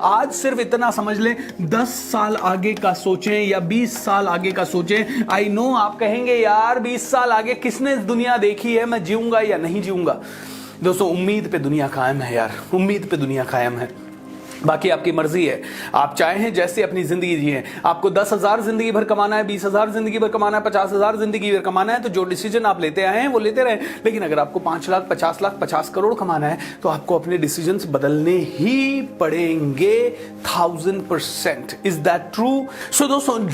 आज सिर्फ इतना समझ लें, 10 साल आगे का सोचें या 20 साल आगे का सोचें। आई नो आप कहेंगे यार 20 साल आगे किसने दुनिया देखी है, मैं जीऊंगा या नहीं जीऊंगा। दोस्तों उम्मीद पे दुनिया कायम है यार, उम्मीद पे दुनिया कायम है। बाकी आपकी मर्जी है, आप चाहें जैसे अपनी जिंदगी जिए। आपको 10,000 जिंदगी भर कमाना है, 20,000 जिंदगी भर कमाना है, 50,000 जिंदगी भर कमाना है, तो जो डिसीजन आप लेते आए हैं वो लेते रहे। लेकिन अगर आपको 5 लाख, 50 लाख, 50 करोड़ कमाना है तो आपको अपने डिसीजंस बदलने ही पड़ेंगे 1000%। Is that true? सो दोस्तों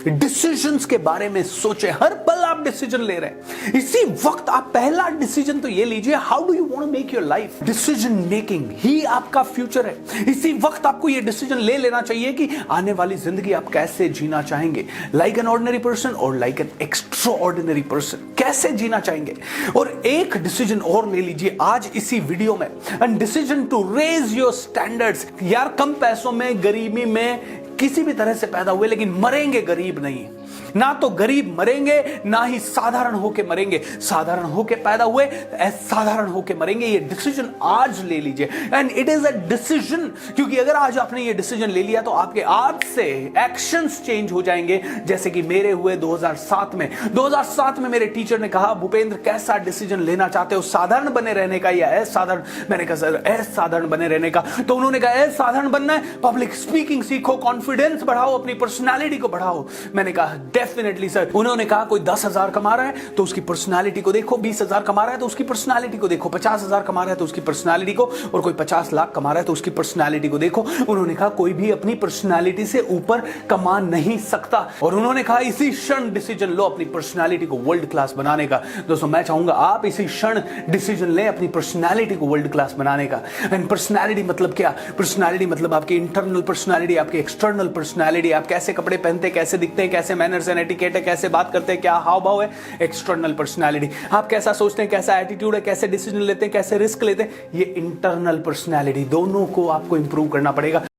डिसीजंस के बारे में सोचे, हर पल आप डिसीजन ले रहे हैं। इसी वक्त आप पहला डिसीजन तो ये लीजिए, how do you want to make your life. Decision making ही आपका फ्यूचर है। इसी वक्त आपको ये डिसीजन ले लेना चाहिए कि आने वाली जिंदगी आप कैसे जीना चाहेंगे, लाइक एन ऑर्डिनरी पर्सन और like an extra ordinary person, कैसे जीना चाहेंगे। और एक डिसीजन और ले लीजिए आज इसी वीडियो में, and decision to raise your standards. यार कम पैसों में, गरीबी में, किसी भी तरह से पैदा हुए लेकिन मरेंगे गरीब नहीं। ना तो गरीब मरेंगे, ना ही साधारण होके मरेंगे। साधारण होके पैदा हुए, असाधारण होके मरेंगे। ये डिसीजन आज ले लीजिए, and it is a decision. क्योंकि अगर आज आपने ये डिसीजन ले लिया तो आपके आज से एक्शंस चेंज हो जाएंगे, जैसे कि मेरे हुए 2007 में। 2007 में मेरे टीचर ने कहा, भूपेंद्र कैसा डिसीजन लेना चाहते हो, साधारण बने रहने का या असाधारण? मैंने कहा सर असाधारण बने रहने का। तो उन्होंने कहा असाधारण बनना है, पब्लिक स्पीकिंग सीखो, कॉन्फिडेंस बढ़ाओ, अपनी पर्सनालिटी को बढ़ाओ। मैंने कहा डेफिनेटली सर। उन्होंने कहा कोई 10,000 कमा रहा है तो उसकी पर्सनालिटी को देखो, 20,000 कमा रहा है तो उसकी पर्सनालिटी को देखो, 50,000 कमा रहा है तो उसकी पर्सनालिटी को, और कोई 50 लाख कमा रहा है तो उसकी पर्सनालिटी को देखो। उन्होंने कहा कोई भी अपनी पर्सनालिटी से ऊपर कमा नहीं सकता। और उन्होंने कहा इसी क्षण डिसीजन लो अपनी पर्सनालिटी को वर्ल्ड क्लास बनाने का। दोस्तों मैं चाहूंगा आप इसी क्षण डिसीजन लें अपनी पर्सनालिटी को वर्ल्ड क्लास बनाने का। एंड पर्सनालिटी मतलब क्या? पर्सनालिटी मतलब आपकी इंटरनल पर्सनालिटी, आपकी एक्सटर्नल पर्सनालिटी, आप कैसे कपड़े पहनते हैं, कैसे दिखते हैं, कैसे मैनर्स एंड एटिकेट है, कैसे बात करते हैं, क्या हाव भाव है, एक्सटर्नल पर्सनालिटी। आप कैसा सोचते हैं, कैसा एटीट्यूड है, कैसे डिसीजन लेते हैं, कैसे रिस्क लेते हैं, ये इंटरनल पर्सनालिटी। दोनों को आपको इंप्रूव करना पड़ेगा।